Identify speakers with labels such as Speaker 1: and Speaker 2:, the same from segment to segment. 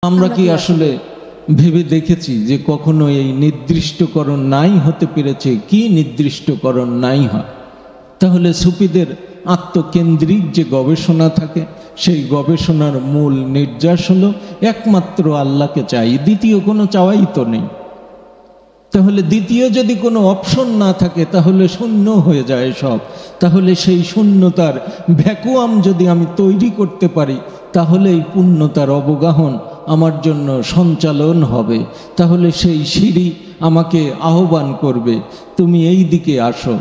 Speaker 1: আমরা কি আসলে ভেবে দেখেছি যে কখনো এই নির্দিষ্টকরণ নাই হতে পেরেছে? কি নির্দিষ্টকরণ নাই হয়? তাহলে সুফিদের আত্মকেন্দ্রিক যে গবেষণা থাকে, সেই গবেষণার মূল নির্যাস হলো একমাত্র আল্লাহকে চাই, দ্বিতীয় কোনো চাওয়াই তো নেই। তাহলে দ্বিতীয় যদি কোনো অপশন না থাকে তাহলে শূন্য হয়ে যায় সব। তাহলে সেই শূন্যতার ভ্যাকুয়াম যদি আমি তৈরি করতে পারি তাহলে এই পূর্ণতার অবগাহন আমার জন্য সঞ্চালন হবে। তাহলে সেই সিঁড়ি আমাকে আহ্বান করবে, তুমি এই দিকে আসো।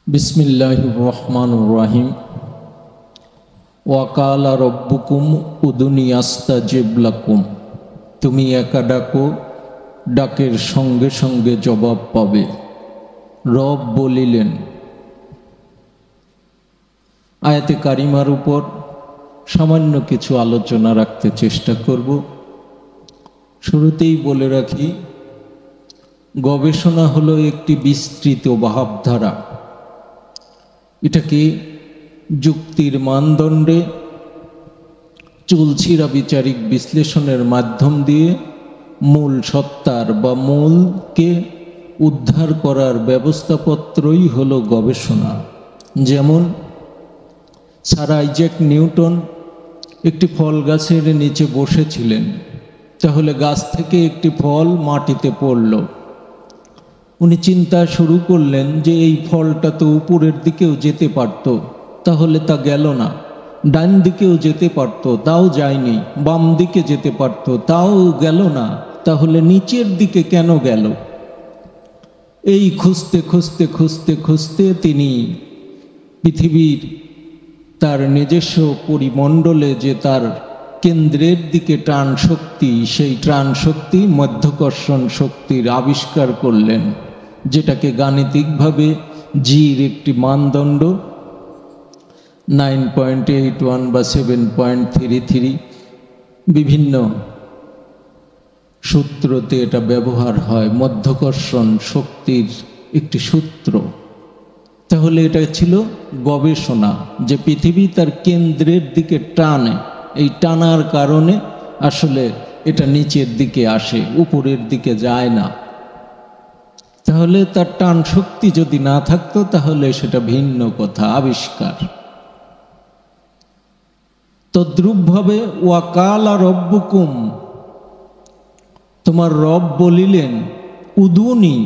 Speaker 1: বিসমিল্লাহির রহমানির রহিম। ওয়াকালা রব্বুকুম উদুনি আস্তাজিব লাকুম। তুমি একা ডাকো, ডাকের সঙ্গে সঙ্গে জবাব পাবে। রব বলিলেন। আয়াতে কারিমার উপর সামান্য কিছু আলোচনা রাখতে চেষ্টা করব। শুরুতেই বলে রাখি, গবেষণা হলো একটি বিস্তৃত ভাবধারা। এটাকে যুক্তির মানদণ্ডে চুলছিরা বিচারিক বিশ্লেষণের মাধ্যম দিয়ে মূল সত্তার বা মূলকে উদ্ধার করার ব্যবস্থাপত্রই হলো গবেষণা। যেমন স্যার আইজ্যাক নিউটন একটি ফল গাছের নিচে বসেছিলেন, তাহলে গাছ থেকে একটি ফল মাটিতে পড়ল। উনি চিন্তা শুরু করলেন যে এই ফলটা তো উপরের দিকেও যেতে পারত, তাহলে তা গেল না। ডান দিকেও যেতে পারত, তাও যায়নি। বাম দিকে যেতে পারত, তাও গেল না। তাহলে নিচের দিকে কেন গেল? এই খুঁজতে খুঁজতে খুঁজতে খুঁজতে তিনি পৃথিবীর তার নিজস্ব পরিমণ্ডলে যে তার কেন্দ্রের দিকে টান শক্তি, সেই টান শক্তি মধ্যাকর্ষণ শক্তির আবিষ্কার করলেন, যেটাকে গাণিতিকভাবে জির একটি মানদণ্ড 9.81 বা 7.33 বিভিন্ন সূত্রতে এটা ব্যবহার হয়। মধ্যাকর্ষণ শক্তির একটি সূত্র। তাহলে এটা ছিল গবেষণা, যে পৃথিবী তার কেন্দ্রের দিকে টানে। এই টানার কারণে আসলে এটা নিচের দিকে আসে, উপরের দিকে যায় না। তাহলে তার টান শক্তি যদি না থাকতো তাহলে সেটা ভিন্ন কথা, আবিষ্কার। তদ্রূপভাবে ওয়াকালা রব্বুকুম, তোমার রব বলিলেন, উদুনি,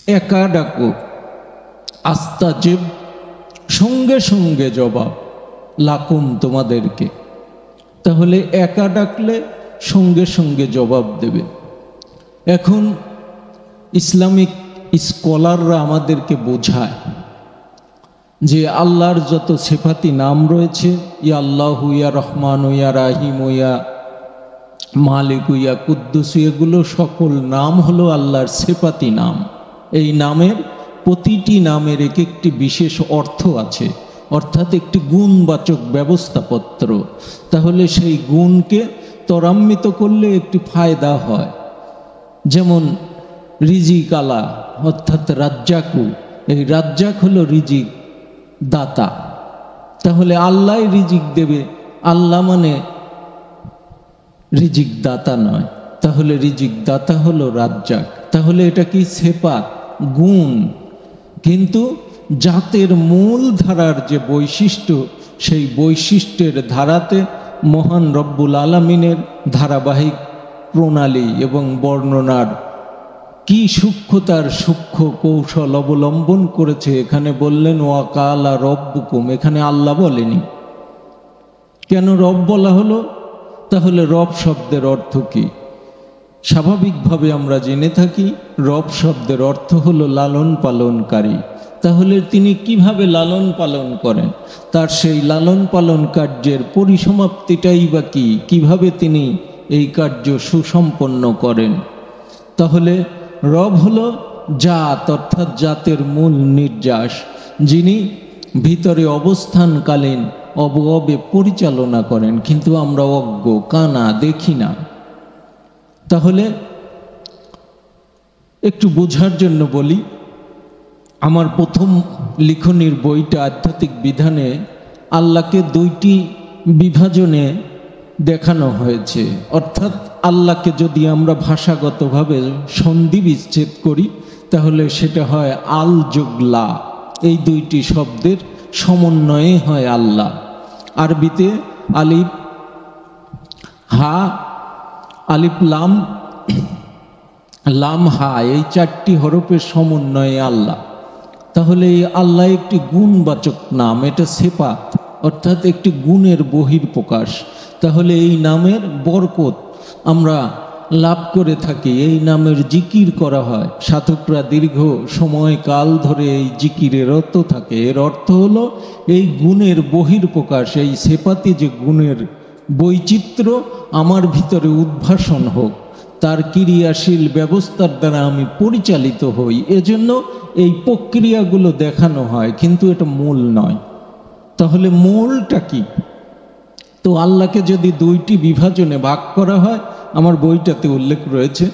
Speaker 1: একা ডাকো, আস্তাজিব, সঙ্গে সঙ্গে জবাব, লাকুম, তোমাদেরকে। তাহলে একা ডাকলে সঙ্গে সঙ্গে জবাব দেবে। এখন ইসলামিক স্কলাররা আমাদেরকে বোঝায় যে আল্লাহর যত সিফাতি নাম রয়েছে, ইয়া আল্লাহু, ইয়া রহমান, ইয়া রাহিম, ইয়া মালিক, ইয়া কুদ্দুস, এগুলো সকল নাম হলো আল্লাহর সিফাতি নাম। এই নামের প্রতিটি নামের এক একটি বিশেষ অর্থ আছে, অর্থাৎ একটি গুণবাচক ব্যবস্থাপত্র। তাহলে সেই গুণকে ত্বরান্বিত করলে একটি ফায়দা হয়। যেমন রিজিক আলা, অর্থাৎ রাজ্জাকু, এই রাজ্জাক হলো রিজিক দাতা। তাহলে আল্লাহ রিজিক দেবে, আল্লাহ মানে রিজিক দাতা নয়। তাহলে রিজিক দাতা হলো রাজ্জাক। তাহলে এটা কি সিফাত, গুণ। কিন্তু জাতের মূল ধারার যে বৈশিষ্ট্য, সেই বৈশিষ্ট্যের ধারাতে মহান রব্বুল আলামিনের ধারাবাহিক প্রণালী এবং বর্ণনার কি সূক্ষ্মতার সূক্ষ্ম কৌশল অবলম্বন করেছে। এখানে বললেন ওয়াকালা রব্বুকুম, এখানে আল্লাহ বলেনি। কেন রব বলা হলো? তাহলে রব শব্দের অর্থ কি? স্বাভাবিকভাবে আমরা জেনে থাকি রব শব্দের অর্থ হলো লালন পালনকারী। তাহলে তিনি কিভাবে লালন পালন করেন? তার সেই লালন পালন কার্যের পরিসমাপ্তিটাই বা কি? কিভাবে তিনি এই কার্য সুসম্পন্ন করেন? তাহলে রব হলো জাত, অর্থাৎ জাতের মূল নির্যাস, যিনি ভিতরে অবস্থানকালীন অবয়বে পরিচালনা করেন, কিন্তু আমরা অজ্ঞ, কানা, দেখি না। তাহলে একটু বোঝার জন্য বলি, আমার প্রথম লিখনির বইটা আধ্যাত্মিক বিধানে আল্লাহকে দুইটি বিভাজনে দেখানো হয়েছে। অর্থাৎ আল্লাহকে যদি আমরা ভাষাগতভাবে সন্ধি বিচ্ছেদ করি তাহলে সেটা হয় আল যোগ লা, এই দুইটি শব্দের সমন্বয়ে হয় আল্লাহ। আরবিতে আলিফ হা, আলিফ লাম, লাম হা, এই চারটি হরফের সমন্বয়ে আল্লাহ। তাহলে এই আল্লাহ একটি গুণবাচক নাম, এটা সিফাত, অর্থাৎ একটি গুণের বহিঃপ্রকাশ। তাহলে এই নামের বরকত আমরা লাভ করে থাকি, এই নামের জিকির করা হয়, সাধকরা দীর্ঘ সময়কাল ধরে এই জিকিরে রত থাকে। এর অর্থ হলো এই গুণের বহিঃপ্রকাশ, এই সিফাতে যে গুণের বৈচিত্র্য আমার ভিতরে উদ্ভাসন হোক, তার ক্রিয়াশীল ব্যবস্থার দ্বারা আমি পরিচালিত হই, এজন্য এই প্রক্রিয়াগুলো দেখানো হয়, কিন্তু এটা মূল নয়। তাহলে মূলটা কি? তো আল্লাহকে যদি দুইটি বিভাজনে ভাগ করা হয়, আমার বইটাতে উল্লেখ রয়েছে,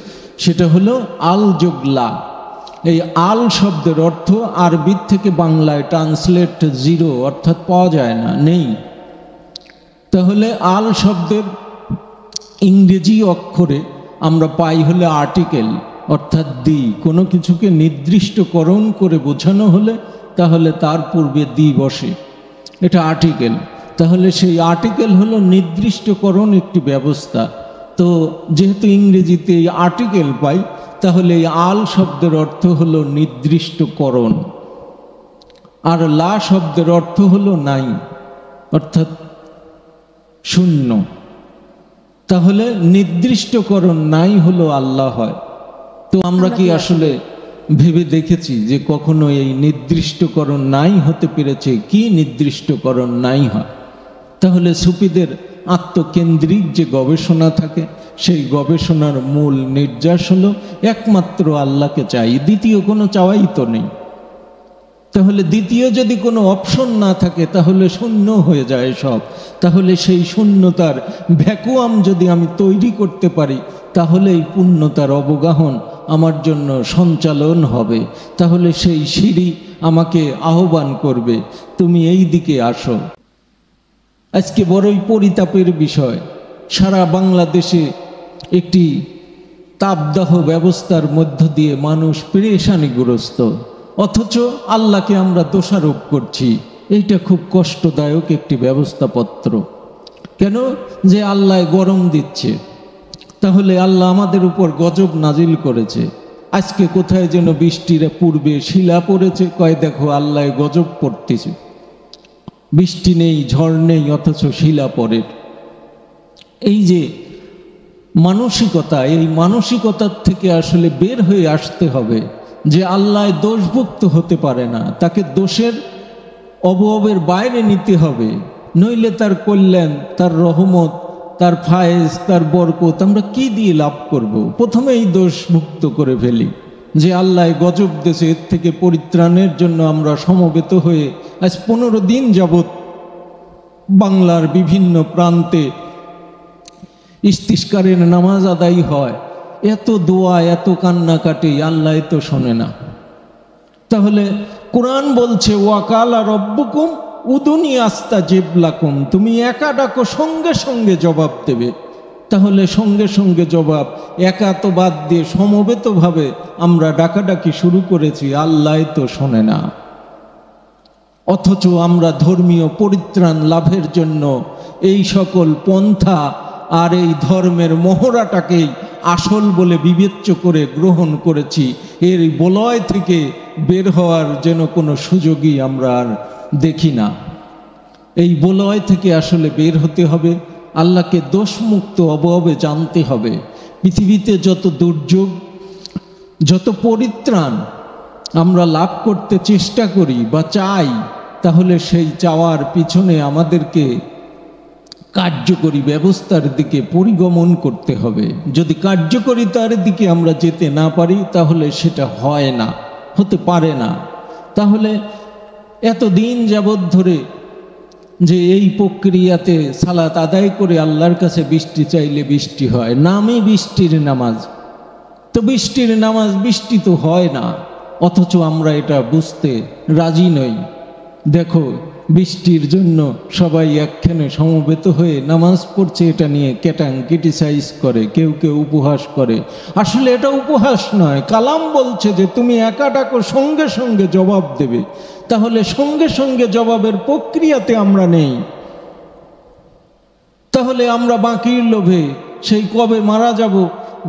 Speaker 1: সেটা হলো আল যোগ লা। এই আল শব্দের অর্থ আরবির থেকে বাংলায় ট্রান্সলেট জিরো, অর্থাৎ পাওয়া যায় না, নেই। তাহলে আল শব্দের ইংরেজি অক্ষরে আমরা পাই হলে আর্টিকেল, অর্থাৎ দি। কোনো কিছুকে নির্দিষ্টকরণ করে বোঝানো হলে তাহলে তার পূর্বে দি বসে, এটা আর্টিকেল। তাহলে সেই আর্টিকেল হলো নির্দিষ্টকরণ একটি ব্যবস্থা। তো যেহেতু ইংরেজিতে এই আর্টিকেল পাই, তাহলে এই আল শব্দের অর্থ হলো নির্দিষ্টকরণ, আর লা শব্দের অর্থ হলো নাই, অর্থাৎ শূন্য। তাহলে নির্দিষ্টকরণ নাই হলো আল্লাহ হয়। তো আমরা কি আসলে ভেবে দেখেছি যে কখনো এই নির্দিষ্টকরণ নাই হতে পেরেছে? কি নির্দিষ্টকরণ নাই হয়? তাহলে সুফিদের আত্মকেন্দ্রিক যে গবেষণা থাকে, সেই গবেষণার মূল নির্যাস হলো একমাত্র আল্লাহকে চাই, দ্বিতীয় কোনো চাওয়াই তো নেই। তাহলে দ্বিতীয় যদি কোনো অপশন না থাকে তাহলে শূন্য হয়ে যায় সব। তাহলে সেই শূন্যতার ভ্যাকুয়াম যদি আমি তৈরি করতে পারি, তাহলে এই পূর্ণতার অবগাহন আমার জন্য সঞ্চালন হবে। তাহলে সেই সিঁড়ি আমাকে আহ্বান করবে, তুমি এই দিকে আসো। আজকে বড়ই পরিতাপের বিষয়, সারা বাংলাদেশে একটি তাপদাহ ব্যবস্থার মধ্য দিয়ে মানুষ পেরেশানিগ্রস্ত, অথচ আল্লাহকে আমরা দোষারোপ করছি। এইটা খুব কষ্টদায়ক একটি ব্যবস্থাপত্র। কেন? যে আল্লাহ গরম দিচ্ছে, তাহলে আল্লাহ আমাদের উপর গজব নাজিল করেছে। আজকে কোথায় যেন বৃষ্টির পূর্বে শিলা পড়েছে, কয় দেখো আল্লাহ গজব পড়তেছে। বৃষ্টি নেই, ঝড় নেই, অথচ শিলা পড়ে। এই যে মানসিকতা, এই মানসিকতার থেকে আসলে বের হয়ে আসতে হবে যে আল্লাহ দোষভুক্ত হতে পারে না, তাকে দোষের অবয়বের বাইরে নিতে হবে। নইলে তার কল্যাণ, তার রহমত, তার ফায়েজ, তার বরকত আমরা কি দিয়ে লাভ করব? প্রথমেই দোষমুক্ত করে ফেলি যে আল্লাহ গজব দেশে, এর থেকে পরিত্রাণের জন্য আমরা সমবেত হয়ে আজ 15 দিন যাবৎ বাংলার বিভিন্ন প্রান্তে ইস্তিস্কারের নামাজ আদায় হয়। এত দোয়া, এত কান্নাকাটি, আল্লাহ তো শোনে না। তাহলে কোরআন বলছে ওয়াকালা রব্বুকুম উদুনি আস্তাজিব লাকুম, তুমি একা ডাকো সঙ্গে সঙ্গে জবাব দেবে। তাহলে সঙ্গে সঙ্গে জবাব, একা তো বাদ দিয়ে সমবেতভাবে আমরা ডাকাডাকি শুরু করেছি, আল্লাহ তো শোনে না। অথচ আমরা ধর্মীয় পরিত্রাণ লাভের জন্য এই সকল পন্থা আর এই ধর্মের মহড়াটাকেই আসল বলে বিবেচ্য করে গ্রহণ করেছি। এর বলয় থেকে বের হওয়ার যেন কোনো সুযোগই আমরা আর দেখি না। এই বলয় থেকে আসলে বের হতে হবে, আল্লাহকে দোষমুক্ত অবয়বে জানতে হবে। পৃথিবীতে যত দুর্যোগ, যত পরিত্রাণ আমরা লাভ করতে চেষ্টা করি বা চাই, তাহলে সেই চাওয়ার পিছনে আমাদেরকে কার্যকরী ব্যবস্থার দিকে পরিগমন করতে হবে। যদি কার্যকরিতার দিকে আমরা যেতে না পারি তাহলে সেটা হয় না, হতে পারে না। তাহলে এতদিন যাবৎ ধরে যে এই প্রক্রিয়াতে সালাত আদায় করে আল্লাহর কাছে বৃষ্টি চাইলে বৃষ্টি হয়, নামই বৃষ্টির নামাজ, তো বৃষ্টির নামাজ, বৃষ্টি তো হয় না, অথচ আমরা এটা বুঝতে রাজি নই। দেখো বৃষ্টির জন্য সবাই একখানে সমবেত হয়ে নামাজ পড়ছে, এটা নিয়ে ক্রিটিসাইজ করে, কেউ কেউ উপহাস করে। আসলে এটা উপহাস নয়, কালাম বলছে যে তুমি একা ডাকো, সঙ্গে সঙ্গে জবাব দেবে। তাহলে সঙ্গে সঙ্গে জবাবের প্রক্রিয়াতে আমরা নেই। তাহলে আমরা বাকির লোভে সেই কবে মারা যাব,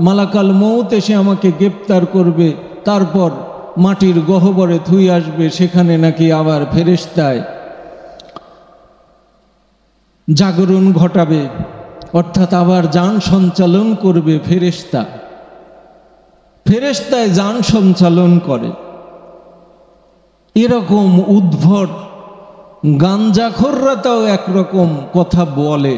Speaker 1: মালাকাল মউত এসে আমাকে গ্রেপ্তার করবে, তারপর মাটির গহ্বরে থুই আসবে, সেখানে নাকি আবার ফেরেশতায় জাগরণ ঘটাবে, অর্থাৎ আবার যান সঞ্চালন করবে ফেরেশতা। ফেরেশতায় যান সঞ্চালন করে, এরকম উদ্ভট গাঞ্জাখোররা তাও একরকম কথা বলে,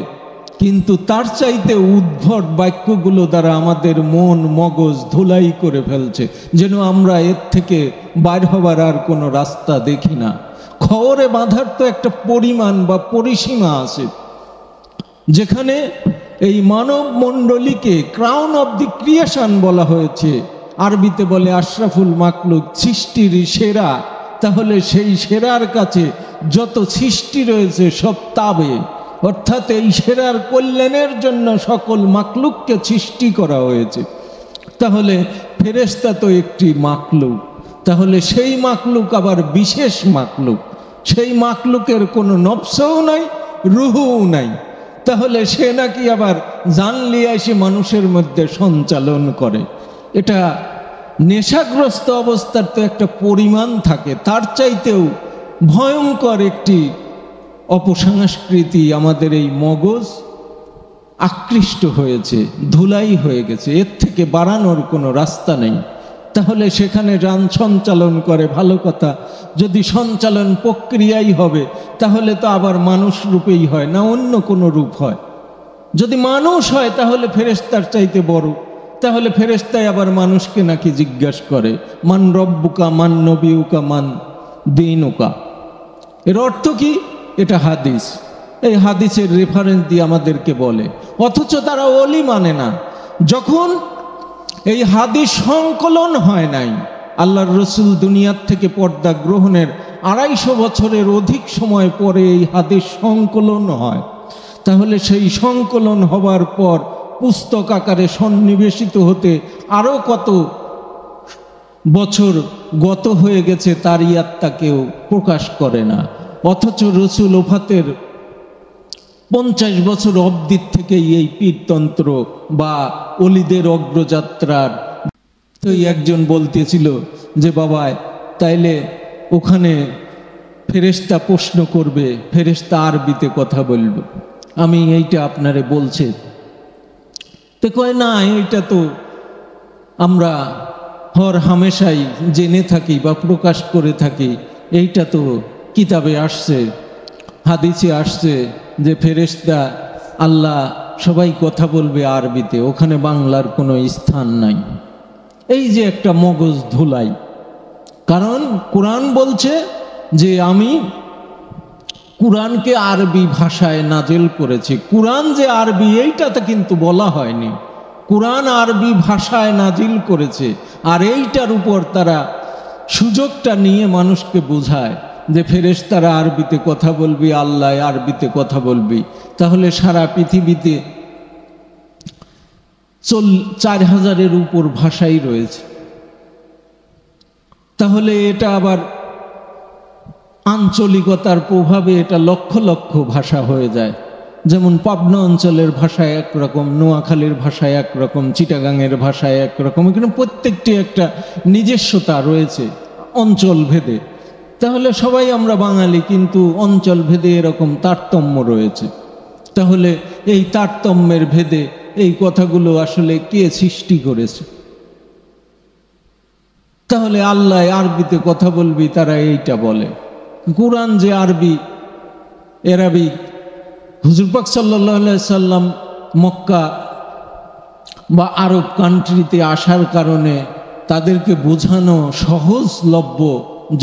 Speaker 1: কিন্তু তার চাইতে উদ্ভট বাক্যগুলো দ্বারা আমাদের মন মগজ ধুলাই করে ফেলছে, যেন আমরা এর থেকে বাইর হবার আর কোনো রাস্তা দেখি না। খবরে বাঁধার তো একটা পরিমাণ বা পরিসীমা আছে, যেখানে এই মানব মণ্ডলীকে ক্রাউন অফ দি ক্রিয়েশন বলা হয়েছে, আরবিতে বলে আশরাফুল মাকলুক, সৃষ্টির সেরা। তাহলে সেই সেরার কাছে যত সৃষ্টি রয়েছে সব তাবে, অর্থাৎ এই সেরার কল্যাণের জন্য সকল মাকলুককে সৃষ্টি করা হয়েছে। তাহলে ফেরেশতা তো একটি মাকলুক, তাহলে সেই মাকলুক আবার বিশেষ মাকলুক, সেই মাকলুকের কোনো নফসও নাই, রুহুও নাই। তাহলে সে নাকি আবার জানলি এসে মানুষের মধ্যে সঞ্চালন করে। এটা নেশাগ্রস্ত অবস্থার তো একটা পরিমাণ থাকে, তার চাইতেও ভয়ঙ্কর একটি অপসংস্কৃতি আমাদের এই মগজ আকৃষ্ট হয়েছে, ধুলাই হয়ে গেছে, এর থেকে বাড়ানোর কোনো রাস্তা নেই। তাহলে সেখানে যান সঞ্চালন করে, ভালো কথা, যদি সঞ্চালন প্রক্রিয়াই হবে তাহলে তো আবার মানুষ রূপেই হয় না, অন্য কোনো রূপ হয়। যদি মানুষ হয় তাহলে ফেরেশতার চাইতে বড়, তাহলে ফেরেশতাই আবার মানুষকে নাকি জিজ্ঞাসা করে মান রব্বুকা মান নবিউকা মান দীনুকা। এর অর্থ কি? এটা হাদিস, এই হাদিসের রেফারেন্স দিয়ে আমাদেরকে বলে, অথচ তারা ওলি মানে না। যখন এই হাদিস সংকলন হয় নাই, আল্লাহর রসুল দুনিয়ার থেকে পর্দা গ্রহণের 250 বছরের অধিক সময় পরে এই হাদিস সংকলন হয়। তাহলে সেই সংকলন হবার পর পুস্তক আকারে সন্নিবেশিত হতে আরও কত বছর গত হয়ে গেছে, তার ইয়াত্তা কেউ প্রকাশ করে না। অথচ রসুল ওফাতের 50 বছর অবধির থেকেই এই পীরতন্ত্র বা অলিদের অগ্রযাত্রার। তো একজন বলতেছিল যে বাবা তাইলে ওখানে ফেরেশতা প্রশ্ন করবে, ফেরেশতা আরবিতে কথা বলবে, আমি এইটা আপনারে বলছে। তো কয় না, এইটা তো আমরা হর হামেশাই জেনে থাকি বা প্রকাশ করে থাকি, এইটা তো কিতাবে আসছে, হাদিসে আসছে যে ফেরেশতা আল্লাহ সবাই কথা বলবে আরবিতে, ওখানে বাংলার কোনো স্থান নাই। এই যে একটা মগজ ধুলাই, কারণ কোরআন বলছে যে আমি কোরআনকে আরবি ভাষায় নাজিল করেছি। কোরআন যে আরবি এইটাতে কিন্তু বলা হয়নি, কোরআন আরবি ভাষায় নাজিল করেছে। আর এইটার উপর তারা সুযোগটা নিয়ে মানুষকে বোঝায় যে ফেরেশতারা আরবিতে কথা বলবি, আল্লাহ আরবিতে কথা বলবি। তাহলে সারা পৃথিবীতে 4000-এর উপর ভাষাই রয়েছে। তাহলে এটা আবার আঞ্চলিকতার প্রভাবে এটা লক্ষ লক্ষ ভাষা হয়ে যায়। যেমন পাবনা অঞ্চলের ভাষায় একরকম, নোয়াখালীর ভাষায় একরকম, চিটাগাংয়ের ভাষায় একরকম, এখানে প্রত্যেকটি একটা নিজস্বতা রয়েছে অঞ্চল ভেদে। তাহলে সবাই আমরা বাঙালি, কিন্তু অঞ্চল ভেদে এরকম তারতম্য রয়েছে। তাহলে এই তারতম্যের ভেদে এই কথাগুলো আসলে কে সৃষ্টি করেছে? তাহলে আল্লাহ আরবিতে কথা বলবি, তারা এইটা বলে। কোরআন যে আরবি, এরাবিক, হুজুর পাক সাল্লাল্লাহু আলাইহি সাল্লাম মক্কা বা আরব কান্ট্রিতে আসার কারণে তাদেরকে বোঝানো সহজলভ্য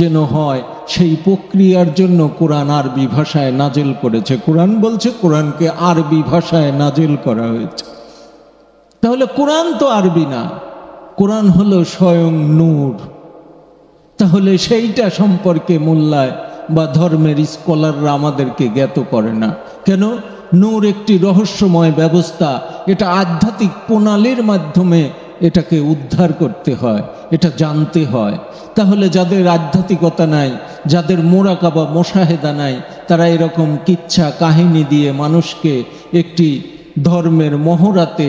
Speaker 1: যেন হয়, সেই প্রক্রিয়ার জন্য কোরআন আরবি ভাষায় নাজিল করেছে। কোরআন বলছে কোরআনকে আরবি ভাষায় নাজিল করা হয়েছে। তাহলে কোরআন তো আরবি না, কোরআন হলো স্বয়ং নূর। তাহলে সেইটা সম্পর্কে মূল্যায় বা ধর্মের স্কলাররা আমাদেরকে জ্ঞাত করে না কেন? নূর একটি রহস্যময় ব্যবস্থা, এটা আধ্যাত্মিক প্রণালীর মাধ্যমে এটাকে উদ্ধার করতে হয়, এটা জানতে হয়। তাহলে যাদের আধ্যাত্মিকতা নাই, যাদের মোরাকাবা মোশাহেদা নাই, তারা এরকম কিচ্ছা কাহিনী দিয়ে মানুষকে একটি ধর্মের মহড়াতে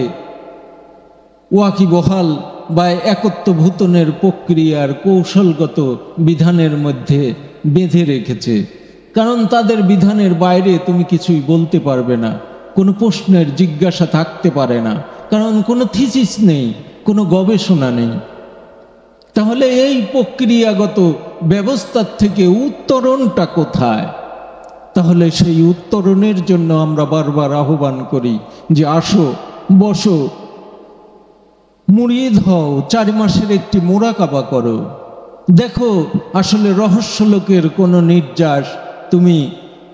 Speaker 1: ওয়াকিবহাল বা একত্বভূতনের প্রক্রিয়ার কৌশলগত বিধানের মধ্যে বেঁধে রেখেছে। কারণ তাদের বিধানের বাইরে তুমি কিছুই বলতে পারবে না, কোনো প্রশ্নের জিজ্ঞাসা থাকতে পারে না, কারণ কোনো থিসিস নেই, কোনো গবেষণা নেই। তাহলে এই প্রক্রিয়াগত ব্যবস্থার থেকে উত্তরণটা কোথায়? তাহলে সেই উত্তরণের জন্য আমরা বারবার আহ্বান করি যে আসো, বসো, মুরিদ হও, 4 মাসের একটি মোরাকাবা করো, দেখো আসলে রহস্য লোকের কোনো নির্যাস তুমি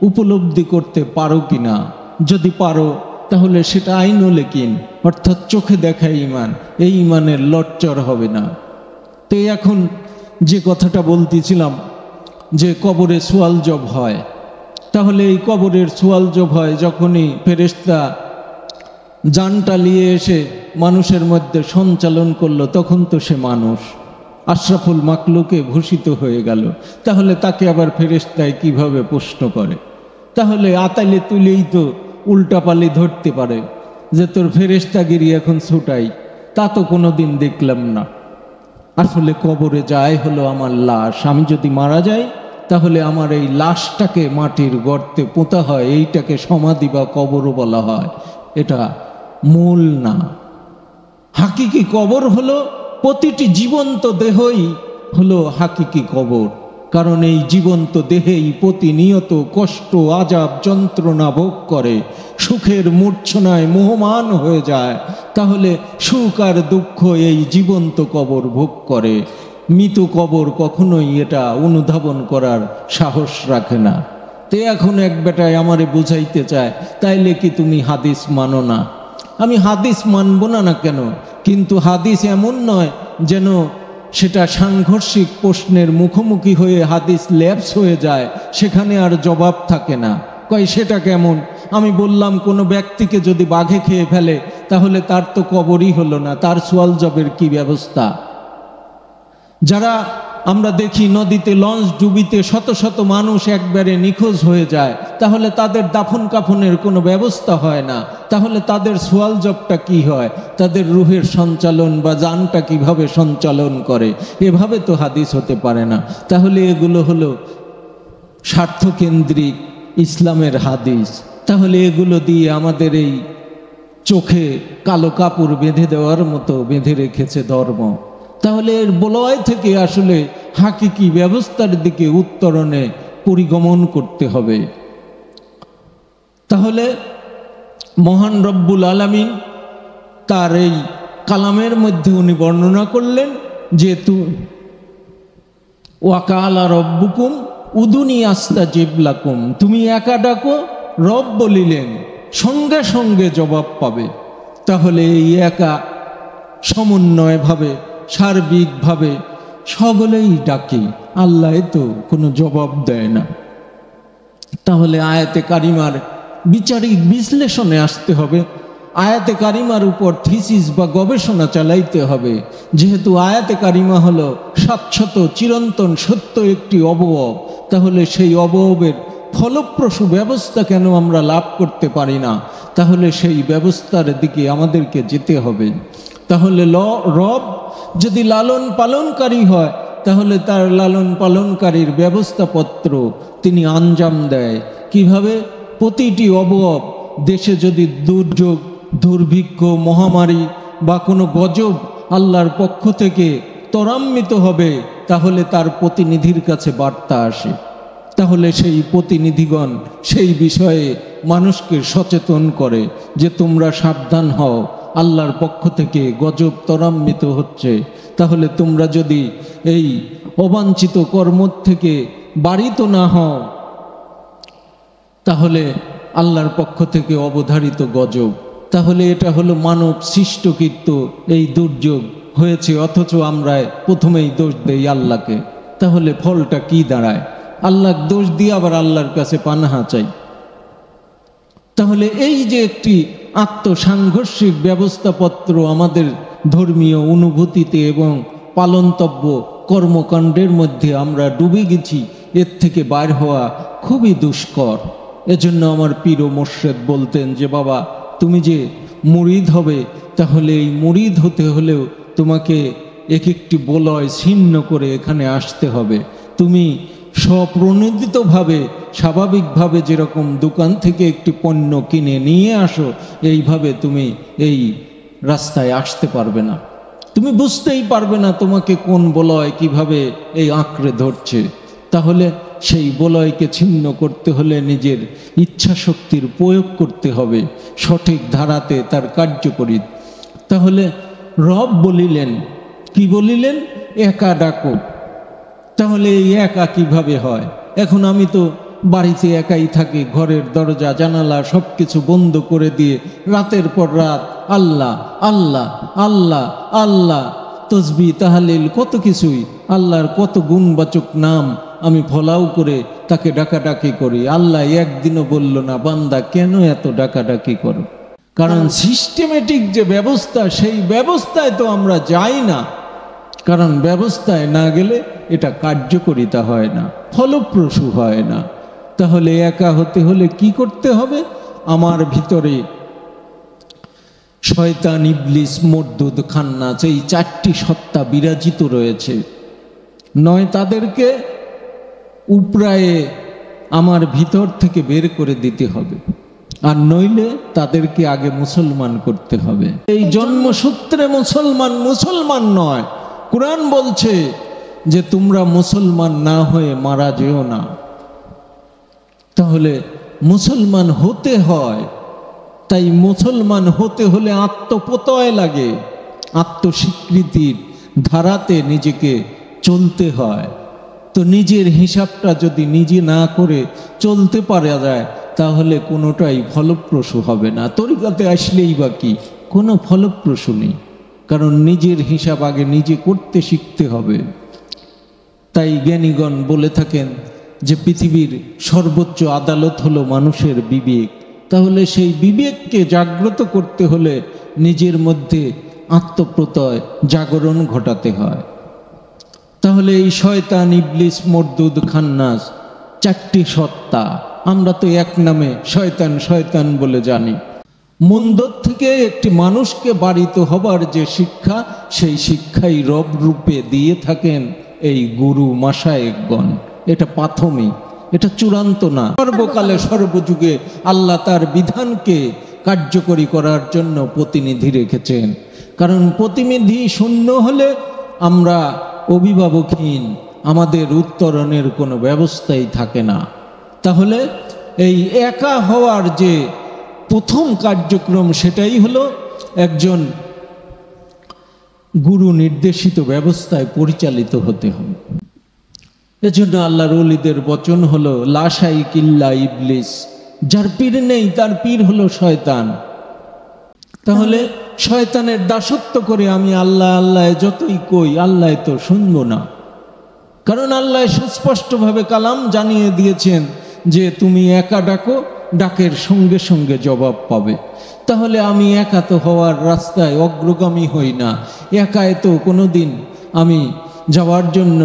Speaker 1: উপলব্ধি করতে পারো কিনা। যদি পারো তাহলে সেটা আইনুল ইয়াকিন, অর্থাৎ চোখে দেখা ঈমান, এই ঈমানের লটচর হবে না। তো এখন যে কথাটা বলতেছিলাম যে কবরে সোয়াল জব হয়, তাহলে এই কবরের সোয়াল জব হয় যখনই ফেরেশতা জানটা নিয়ে এসে মানুষের মধ্যে সঞ্চালন করলো, তখন তো সে মানুষ আশরাফুল মাকলুকে ভূষিত হয়ে গেল। তাহলে তাকে আবার ফেরেশতায় কিভাবে প্রশ্ন করে? তাহলে আতাইলে তুলেই তো উল্টাপালি ধরতে পারে যে তোর ফেরেশতাগিরি এখন ছুটাই, তা তো কোনো দিন দেখলাম না। আসলে কবরে যায় হলো আমার লাশ, আমি যদি মারা যাই তাহলে আমার এই লাশটাকে মাটির গর্তে পোঁতা হয়, এইটাকে সমাধি বা কবরও বলা হয়। এটা মূল না। হাকিকি কবর হলো প্রতিটি জীবন্ত দেহই হলো হাকিকি কবর, কারণ এই জীবন্ত দেহেই প্রতিনিয়ত কষ্ট আযাব যন্ত্রণা ভোগ করে, সুখের মূর্ছনায় মোহমান হয়ে যায়। তাহলে সুখ আর দুঃখ এই জীবন্ত কবর ভোগ করে। মৃত কবর কখনোই এটা অনুধাবন করার সাহস রাখে না। তো এখন এক বেটায় আমারে বুঝাইতে চায়, তাইলে কি তুমি হাদিস মানো না? আমি হাদিস মানব না কেন? কিন্তু হাদিস এমন নয় যেন সেটা সাংঘর্ষিক প্রশ্নের মুখোমুখি হয়ে হাদিস ল্যাপস হয়ে যায়, সেখানে আর জবাব থাকে না। কয় সেটা কেমন? আমি বললাম কোনো ব্যক্তিকে যদি বাঘে খেয়ে ফেলে তাহলে তার তো কবরই হলো না, তার সোয়াল জবের কি ব্যবস্থা? যারা আমরা দেখি নদীতে লঞ্চ ডুবিতে শত শত মানুষ একবারে নিখোঁজ হয়ে যায়, তাহলে তাদের দাফন কাফনের কোনো ব্যবস্থা হয় না, তাহলে তাদের সোয়াল জবটা কি হয়? তাদের রুহের সঞ্চালন বা জানটা কিভাবে সঞ্চালন করে? এভাবে তো হাদিস হতে পারে না। তাহলে এগুলো হলো স্বার্থকেন্দ্রিক ইসলামের হাদিস। তাহলে এগুলো দিয়ে আমাদের এই চোখে কালো কাপড় বেঁধে দেওয়ার মতো বেঁধে রেখেছে ধর্ম। তাহলে এর বলয় থেকে আসলে হাকিকি ব্যবস্থার দিকে উত্তরণে পরিগমন করতে হবে। তাহলে মহান রব্বুল আলামিন তার এই কালামের মধ্যে উনি বর্ণনা করলেন যে ওয়াকালা রব্বুকুম উদুনি আস্তাজিব লাকুম, তুমি একা ডাকো, রব বলিলেন, সঙ্গে সঙ্গে জবাব পাবে। তাহলে এই একা সমন্বয়ভাবে সার্বিকভাবে সকলেই ডাকে, আল্লাহ তো কোনো জবাব দেয় না। তাহলে আয়াতে কারিমার বিচারিক বিশ্লেষণে আসতে হবে, আয়াতে কারিমার উপর থিসিস বা গবেষণা চালাইতে হবে। যেহেতু আয়াতে কারিমা হলো শাশ্বত চিরন্তন সত্য একটি অবয়ব, তাহলে সেই অবয়বের ফলপ্রসূ ব্যবস্থা কেন আমরা লাভ করতে পারি না? তাহলে সেই ব্যবস্থার দিকে আমাদেরকে যেতে হবে। তাহলে রব যদি লালন পালনকারী হয়, তাহলে তার লালন পালনকারীর ব্যবস্থাপত্র তিনি আঞ্জাম দেয় কিভাবে? প্রতিটি অবয়ব, দেশে যদি দুর্যোগ, দুর্ভিক্ষ, মহামারী বা কোনো গজব আল্লাহর পক্ষ থেকে ত্বরান্বিত হবে, তাহলে তার প্রতিনিধির কাছে বার্তা আসে। তাহলে সেই প্রতিনিধিগণ সেই বিষয়ে মানুষকে সচেতন করে যে তোমরা সাবধান হও, আল্লাহর পক্ষ থেকে গজব ত্বরান্বিত হচ্ছে। তাহলে তোমরা যদি এই অবাঞ্ছিত কর্ম থেকে বারিত না হও, তাহলে আল্লাহর পক্ষ থেকে অবধারিত গজব। তাহলে এটা হলো মানব সৃষ্টকৃত এই দুর্যোগ, হয়েছে, অথচ আমরা প্রথমেই দোষ দেই আল্লাহকে। তাহলে ফলটা কি দাঁড়ায়? আল্লাহর দোষ দিয়ে আবার আল্লাহর কাছে পানাহা চাই। তাহলে এই যে একটি আত্মসাংঘর্ষিক ব্যবস্থাপত্র আমাদের ধর্মীয় অনুভূতিতে এবং পালনতব্য কর্মকাণ্ডের মধ্যে আমরা ডুবে গেছি, এর থেকে বাইর হওয়া খুবই দুষ্কর। এজন্য আমার পীর ও মোর্শেদ বলতেন যে বাবা, তুমি যে মুরিদ হবে, তাহলে এই মুরিদ হতে হলেও তোমাকে এক একটি বলয় ছিন্ন করে এখানে আসতে হবে। তুমি স্বপ্রণোদিতভাবে স্বাভাবিকভাবে যেরকম দোকান থেকে একটি পণ্য কিনে নিয়ে আসো, এইভাবে তুমি এই রাস্তায় আসতে পারবে না। তুমি বুঝতেই পারবে না তোমাকে কোন বলয় কিভাবে এই আঁকড়ে ধরছে। তাহলে সেই বলয়কে ছিন্ন করতে হলে নিজের ইচ্ছা শক্তির প্রয়োগ করতে হবে সঠিক ধারাতে তার কার্যকরী। তাহলে রব বলিলেন, কি বলিলেন? একা ডাকো। তাহলে এই একা কিভাবে হয়? এখন আমি তো বাড়িতে একাই থাকি, ঘরের দরজা জানালা সব কিছু বন্ধ করে দিয়ে রাতের পর রাত আল্লাহ আল্লাহ আল্লাহ আল্লাহ, তসবিহ তাহলিল কত কিছুই, আল্লাহর কত গুণবাচক নাম আমি ফলাও করে তাকে ডাকাডাকি করি। আল্লাহ একদিনও বলল না বান্দা কেন এত ডাকাডাকি করো। কারণ সিস্টেমেটিক যে ব্যবস্থা, সেই ব্যবস্থায় তো আমরা যাই না। কারণ ব্যবস্থায় না গেলে এটা কার্যকরিতা হয় না, ফলপ্রসূ হয় না। তাহলে একা হতে হলে কি করতে হবে? আমার ভিতরে শয়তান, ইবলিস, মরদুদ, খান্নাস, এই চারটি সত্তা বিরাজিত রয়েছে। নয় তাদেরকে উপরায়ে আমার ভিতর থেকে বের করে দিতে হবে, আর নইলে তাদেরকে আগে মুসলমান করতে হবে। এই জন্মসূত্রে মুসলমান মুসলমান নয়। কুরআন বলছে যে তোমরা মুসলমান না হয়ে মারা যেও না। তাহলে মুসলমান হতে হয়। তাই মুসলমান হতে হলে আত্মপ্রত্যয় লাগে, আত্মস্বীকৃতির ধারাতে নিজেকে চলতে হয়। তো নিজের হিসাবটা যদি নিজে না করে চলতে পারা যায়, তাহলে কোনোটাই ফলপ্রসূ হবে না। তরিকাতে আসলেই বা কি, কোনো ফলপ্রসূ নেই। কারণ নিজের হিসাব আগে নিজে করতে শিখতে হবে। তাই জ্ঞানীগণ বলে থাকেন যে পৃথিবীর সর্বোচ্চ আদালত হলো মানুষের বিবেক। তাহলে সেই বিবেককে জাগ্রত করতে হলে নিজের মধ্যে আত্মপ্রত্যয় জাগরণ ঘটাতে হয়। তাহলে এই শয়তান, ইবলিস, মরদুদ, খান্নাস চারটি সত্তা, আমরা তো এক নামে শয়তান শয়তান বলে জানি। মন্দর থেকে একটি মানুষকে বাড়িত হবার যে শিক্ষা, সেই শিক্ষাই রব রূপে দিয়ে থাকেন এই গুরু মাশায়েখগণ। এটা প্রাথমিক, এটা চূড়ান্ত না। সর্বকালে সর্বযুগে আল্লাহ তার বিধানকে কার্যকরী করার জন্য প্রতিনিধি রেখেছেন। কারণ প্রতিনিধি শূন্য হলে আমরা অভিভাবকহীন, আমাদের উত্তরণের কোনো ব্যবস্থাই থাকে না। তাহলে এই একা হওয়ার যে প্রথম কার্যক্রম, সেটাই হলো একজন গুরু নির্দেশিত ব্যবস্থায় পরিচালিত হতে হবে। এজন্য আল্লাহর ওলিদের বচন হলো লা শাইক ইল্লা ইবলিস, যার পীর নেই তার পীর হলো শয়তান। তাহলে শয়তানের দাসত্ব করে আমি আল্লাহ আল্লাহ যতই কই, আল্লাহ তো শুনবো না। কারণ আল্লাহ সুস্পষ্টভাবে কালাম জানিয়ে দিয়েছেন যে তুমি একা ডাকো, ডাকের সঙ্গে সঙ্গে জবাব পাবে। তাহলে আমি একা তো হওয়ার রাস্তায় অগ্রগামী হই না, একায় তো কোনোদিন আমি যাওয়ার জন্য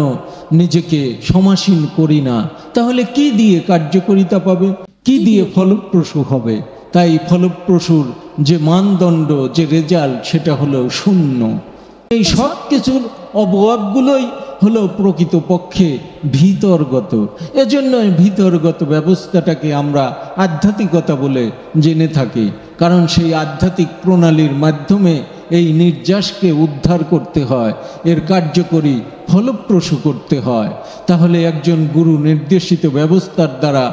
Speaker 1: নিজেকে সমাসীন করি না। তাহলে কি দিয়ে কার্যকারিতা পাবে, কি দিয়ে ফলপ্রসূ হবে? তাই ফলপ্রসূর যে মানদণ্ড, যে রেজাল্ট, সেটা হলো শূন্য। এই সব কিছুর অবয়বগুলোই হলো প্রকৃতপক্ষে ভিতরগত। এজন্য ভিতরগত ব্যবস্থাটাকে আমরা আধ্যাত্মিকতা বলে জেনে থাকি। কারণ সেই আধ্যাত্মিক প্রণালীর মাধ্যমে এই নির্যাসকে উদ্ধার করতে হয়, এর কার্যকরী ফলপ্রসূ করতে হয়। তাহলে একজন গুরু নির্দেশিত ব্যবস্থার দ্বারা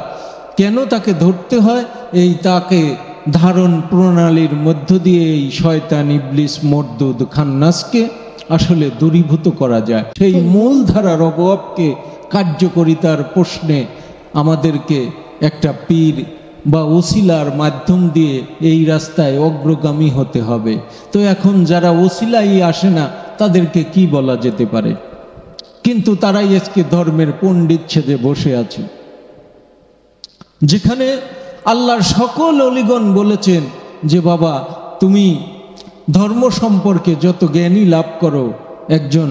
Speaker 1: কেন তাকে ধরতে হয়? এই তাকে ধারণ প্রণালীর মধ্য দিয়ে এই শয়তান, ইবলিস, মরদুদ, খান্নাসকে আসলে দূরীভূত করা যায়। সেই মূলধারার অবয়বকে কার্যকরিতার প্রশ্নে আমাদেরকে একটা পীর বা ওসিলার মাধ্যম দিয়ে এই রাস্তায় অগ্রগামী হতে হবে। তো এখন যারা ওসিলাই আসে না, তাদেরকে কি বলা যেতে পারে? কিন্তু তারাই আজকে ধর্মের পণ্ডিত সেজে বসে আছে, যেখানে আল্লাহর সকল অলিগণ বলেছেন যে বাবা তুমি ধর্ম সম্পর্কে যত জ্ঞানী লাভ করো, একজন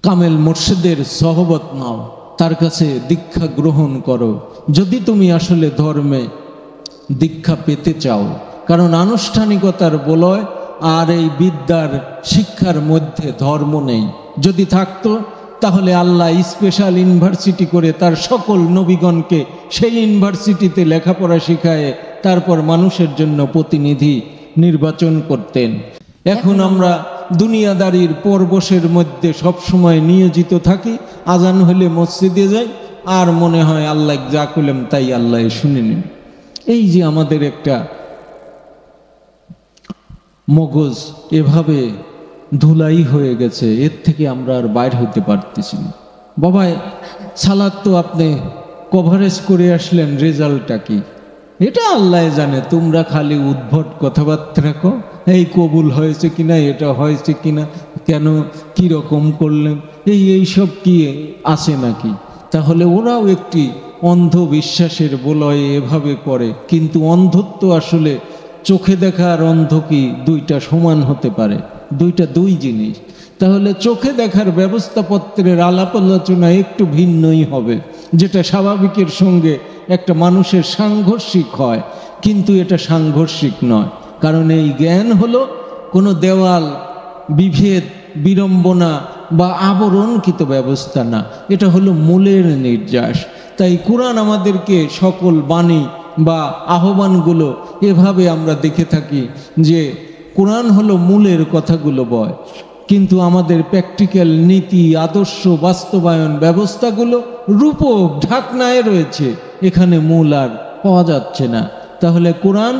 Speaker 1: কামেল মুর্শিদের সহবত নাও, তার কাছে দীক্ষা গ্রহণ করো, যদি তুমি আসলে ধর্মে দীক্ষা পেতে চাও। কারণ আনুষ্ঠানিকতার বলয় আর এই বিদ্যার শিক্ষার মধ্যে ধর্ম নেই। যদি থাকতো তাহলে আল্লাহ স্পেশাল ইউনিভার্সিটি করে তার সকল নবীগণকে সেই ইউনিভার্সিটিতে লেখাপড়া শিখায় তারপর মানুষের জন্য প্রতিনিধি নির্বাচন করতেন। এখন আমরা দুনিয়াদারির পরবশের মধ্যে সবসময় নিয়োজিত থাকি, আজান হলে মসজিদে যাই আর মনে হয় আল্লাহ যা করলাম তাই আল্লাহ শুনে নিন। এই যে আমাদের একটা মগজ এভাবে ধুলাই হয়ে গেছে, এর থেকে আমরা আর বাইর হতে পারতেছি না। বাবা সালাদ তো আপনি কভারেজ করে আসলেন, রেজাল্টটা কি এটা আল্লাহ জানে, তোমরা খালি উদ্ভট কথাবার্তা রাখো, এই কবুল হয়েছে কিনা, এটা হয়েছে কিনা, কেন কি রকম করলেন, এইসব কি আছে নাকি? তাহলে ওরাও একটি অন্ধবিশ্বাসের বলয়ে এভাবে করে। কিন্তু অন্ধত্ব আসলে চোখে দেখা আর অন্ধ কি দুইটা সমান হতে পারে? দুইটা দুই জিনিস। তাহলে চোখে দেখার ব্যবস্থাপত্রের আলাপ আলোচনা একটু ভিন্নই হবে, যেটা স্বাভাবিকের সঙ্গে একটা মানুষের সাংঘর্ষিক হয়, কিন্তু এটা সাংঘর্ষিক নয়। কারণ এই জ্ঞান হলো কোনো দেওয়াল, বিভেদ, বিড়ম্বনা বা আবরণকৃত ব্যবস্থা না, এটা হলো মূলের নির্যাস। তাই কোরআন আমাদেরকে সকল বাণী বা আহ্বানগুলো এভাবে আমরা দেখে থাকি যে কোরআন হলো মূলের কথাগুলো বয়, কিন্তু আমাদের প্র্যাকটিক্যাল নীতি, আদর্শ, বাস্তবায়ন ব্যবস্থাগুলো রূপক ঢাকনায় রয়েছে, এখানে মূল আর পাওয়া যাচ্ছে না। তাহলে কোরআন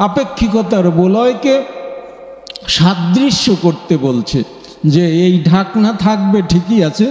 Speaker 1: আপেক্ষিকতার বলয়কে সাদৃশ্য করতে বলছে যে এই ঢাকনা থাকবে ঠিকই আছে,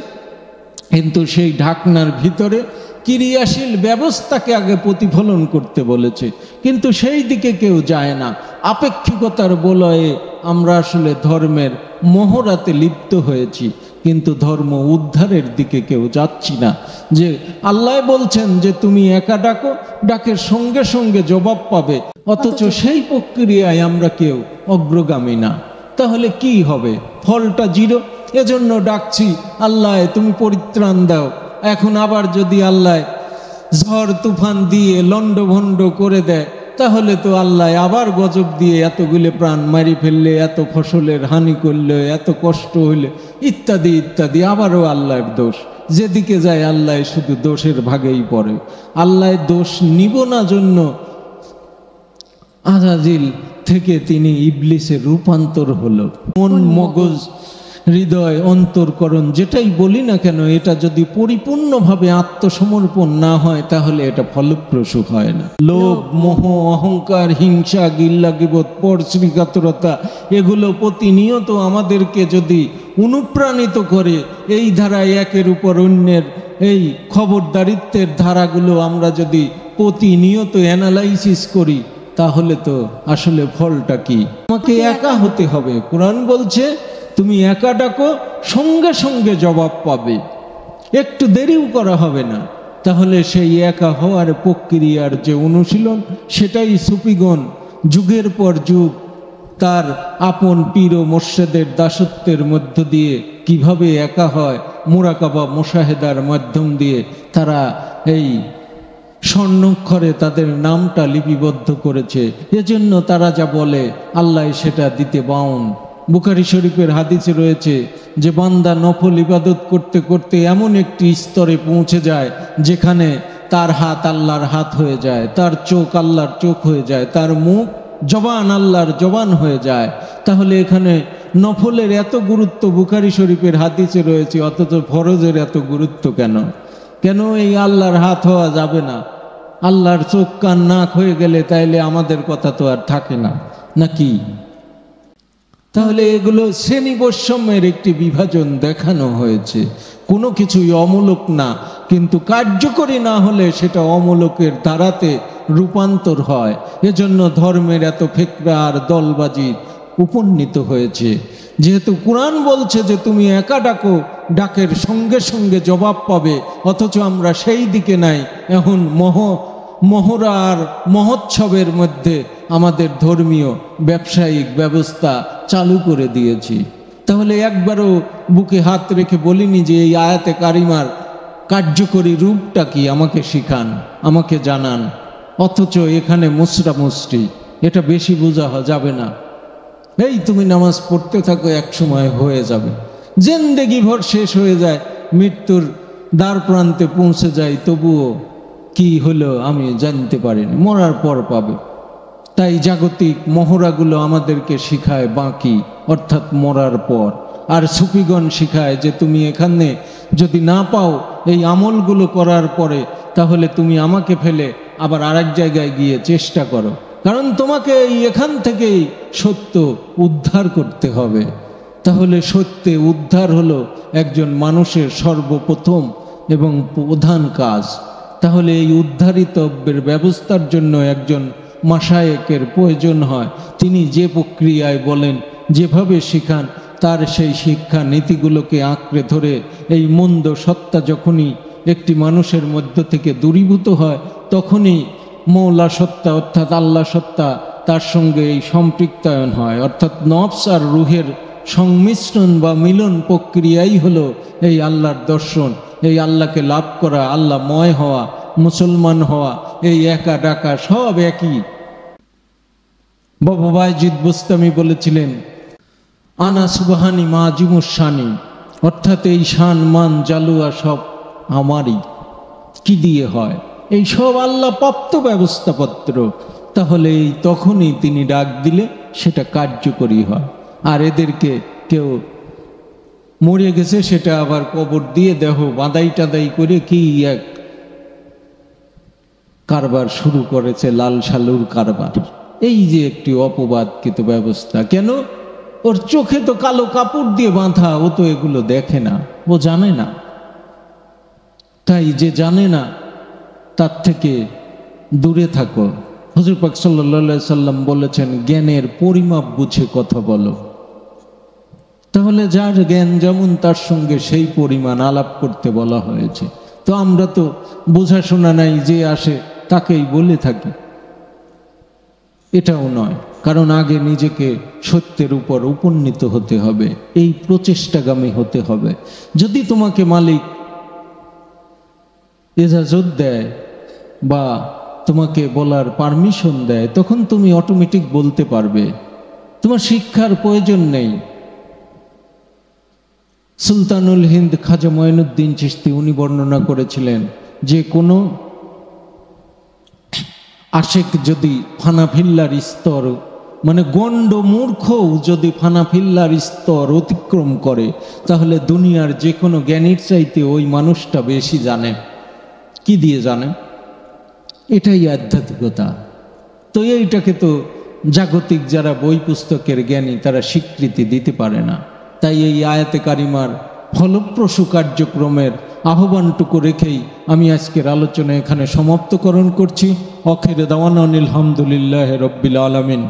Speaker 1: কিন্তু সেই ঢাকনার ভিতরে ক্রিয়াশীল ব্যবস্থাকে আগে প্রতিফলন করতে বলেছে, কিন্তু সেই দিকে কেউ যায় না। আপেক্ষিকতার বলয়ে আমরা আসলে ধর্মের মোহরাতে লিপ্ত হয়েছি, কিন্তু ধর্ম উদ্ধারের দিকে কেউ যাচ্ছি না। যে আল্লাহ বলছেন যে তুমি একা ডাকো, ডাকের সঙ্গে সঙ্গে জবাব পাবে, অথচ সেই প্রক্রিয়ায় আমরা কেউ অগ্রগামী না। তাহলে কি হবে? ফলটা জিরো। এজন্য ডাকছি আল্লাহ তুমি পরিত্রাণ দাও। এখন আবার যদি আল্লাহ ঝড় তুফান দিয়ে লন্ডভন্ড করে দেয়, তাহলে তো আল্লাহ আবার গজব দিয়ে এতগুলো প্রাণ মারি ফেললে, এত ফসলের হানি করলে, এত কষ্ট হইলে, ইত্যাদি ইত্যাদি, আবারও আল্লাহর দোষ। যেদিকে যায় আল্লাহ শুধু দোষের ভাগেই পড়ে। আল্লাহ দোষ নিব না জন্য আজাজিল থেকে তিনি ইবলিসের রূপান্তর হলো। মন, মগজ, হৃদয়, অন্তরকরণ যেটাই বলি না কেন, এটা যদি পরিপূর্ণভাবে আত্মসমর্পণ না হয় তাহলে এটা ফলপ্রসূ হয় না। লোভ, মোহ, অহংকার, হিংসা, গিল্লা, গীবত, পরশ্রীকাতরতা এগুলো প্রতিনিয়ত আমাদেরকে যদি অনুপ্রাণিত করে, এই ধারায় একের উপর অন্যের এই খবরদারিত্বের ধারাগুলো আমরা যদি প্রতিনিয়ত অ্যানালাইসিস করি, তাহলে তো আসলে ফলটা কি? আমাকে একা হতে হবে। কোরআন বলছে তুমি একা ডাকো, সঙ্গে সঙ্গে জবাব পাবে, একটু দেরিও করা হবে না। তাহলে সেই একা হওয়ার প্রক্রিয়ার যে অনুশীলন, সেটাই সুফিগণ যুগের পর যুগ তার আপন পীর ও মুর্শিদের দাসত্বের মধ্য দিয়ে কিভাবে একা হয়, মুরাকাবা মুশাহেদার মাধ্যম দিয়ে তারা এই স্বর্ণাক্ষরে তাদের নামটা লিপিবদ্ধ করেছে। এজন্য তারা যা বলে আল্লাহ সেটা দিতে বাউন। বুখারী শরীফের হাদিসে রয়েছে যে বান্দা নফল ইবাদত করতে করতে এমন একটি স্তরে পৌঁছে যায় যেখানে তার হাত আল্লাহর হাত হয়ে যায়, তার চোখ আল্লাহর চোখ হয়ে যায়, তার মুখ, জবান আল্লাহর জবান হয়ে যায়। তাহলে এখানে নফলের এত গুরুত্ব বুখারী শরীফের হাদিসে রয়েছে, অথচ ফরজের এত গুরুত্ব কেন? কেন এই আল্লাহর হাত হওয়া যাবে না? আল্লাহর চোখ কান নাক হয়ে গেলে তাইলে আমাদের কথা তো আর থাকে না নাকি? তাহলে এগুলো শ্রেণী বৈষম্যের একটি বিভাজন দেখানো হয়েছে। কোনো কিছুই অমূলক না, কিন্তু কার্যকরী না হলে সেটা অমূলকের ধারাতে রূপান্তর হয়। এজন্য ধর্মের এত ফিকরা আর দলবাজি উপনীত হয়েছে। যেহেতু কোরআন বলছে যে তুমি একা ডাকো, ডাকের সঙ্গে সঙ্গে জবাব পাবে, অথচ আমরা সেই দিকে নাই। এখন মহড়া আর মহোৎসবের মধ্যে আমাদের ধর্মীয় ব্যবসায়িক ব্যবস্থা চালু করে দিয়েছি। তাহলে একবারও বুকে হাত রেখে বলিনি যে এই আয়াতে কারিমার কার্যকরী রূপটা কি, আমাকে শিখান, আমাকে জানান। অথচ এখানে মুসরামুসরি, এটা বেশি বোঝা যাবে না। এই তুমি নামাজ পড়তে থাকো, এক সময় হয়ে যাবে। জিন্দেগি ভর শেষ হয়ে যায়, মৃত্যুর দ্বার প্রান্তে পৌঁছে যায়, তবুও কি হলো আমি জানতে পারিনি, মরার পর পাবে। তাই জাগতিক মহড়াগুলো আমাদেরকে শিখায় বাকি, অর্থাৎ মরার পর। আর সুফিগণ শিখায় যে তুমি এখানে যদি না পাও এই আমলগুলো করার পরে, তাহলে তুমি আমাকে ফেলে আবার আরেক জায়গায় গিয়ে চেষ্টা করো, কারণ তোমাকে এখান থেকেই সত্য উদ্ধার করতে হবে। তাহলে সত্যে উদ্ধার হলো একজন মানুষের সর্বপ্রথম এবং প্রধান কাজ। তাহলে এই উদ্ধারিতব্যের ব্যবস্থার জন্য একজন মাশায়েকের প্রয়োজন হয়। তিনি যে প্রক্রিয়ায় বলেন, যেভাবে শিখান, তার সেই শিক্ষা নীতিগুলোকে আঁকড়ে ধরে এই মন্দ সত্তা যখনই একটি মানুষের মধ্য থেকে দূরীভূত হয়, তখনই মৌলা সত্তা অর্থাৎ আল্লাহ সত্তা তার সঙ্গে এই সম্পৃক্তায়ন হয়। অর্থাৎ নফস আর রুহের সংমিশ্রণ বা মিলন প্রক্রিয়াই হলো এই আল্লাহর দর্শন, এই আল্লাহকে লাভ করা, আল্লাহময় হওয়া, মুসলমান হওয়া, এই একা ডাকা সব একই। বাবা বায়জিদ বুস্তামি বলেছিলেন, আনা সুবহানি মা জিমুসানি, অর্থাৎ এই শান মান জালুয়া সব আমারই। কি দিয়ে হয়? এই সব আল্লাহ প্রাপ্ত ব্যবস্থাপত্র। তাহলে এই তখনই তিনি ডাক দিলে সেটা কার্যকরী হয়। আর এদেরকে কেউ মরে গেছে সেটা আবার কবর দিয়ে দেহ বাঁধাই টাদাই করে কি এক কারবার শুরু করেছে, লাল সালুর কারবার। এই যে একটি অপবাদকৃত ব্যবস্থা। কেন? ওর চোখে তো কালো কাপড় দিয়ে বাঁধা, ও তো এগুলো দেখে না, ও জানে না। তাই যে জানে না তার থেকে দূরে থাকো। হুজুর পাক সাল্লাল্লাহু সাল্লাম বলেছেন, জ্ঞানের পরিমাপ বুঝে কথা বলো। তাহলে যার জ্ঞান যেমন তার সঙ্গে সেই পরিমাণ আলাপ করতে বলা হয়েছে। তো আমরা তো বোঝাশোনা নাই, যে আসে তাকেই বলে থাকি, এটাও নয়। কারণ আগে নিজেকে সত্যের উপর উপনীত হতে হবে, এই প্রচেষ্টাগামী হতে হবে। যদি তোমাকে মালিক ইজাজত দেয় বা তোমাকে বলার পারমিশন দেয়, তখন তুমি অটোমেটিক বলতে পারবে, তোমার শিক্ষার প্রয়োজন নেই। সুলতানুল হিন্দ খাজা মঈনুদ্দিন চিশতি উনি বর্ণনা করেছিলেন যে কোনো আশেক যদি ফানাফিল্লার স্তর, মানে গণ্ড মূর্খও যদি ফানাফিল্লার স্তর অতিক্রম করে, তাহলে দুনিয়ার যে কোনো জ্ঞানীর চাইতে ওই মানুষটা বেশি জানে। কি দিয়ে জানে? এটাই আধ্যাত্মিকতা। তো এইটাকে তো জাগতিক যারা বই পুস্তকের জ্ঞানী তারা স্বীকৃতি দিতে পারে না। তাই এই আয়াতে কারিমার ফলপ্রসূ কার্যক্রমের আহ্বানটুকু রেখেই আমি আজকের আলোচনা এখানে সমাপ্তকরণ করছি। আখির দাওয়ানা আলহামদুলিল্লাহি রাব্বিল আলামিন।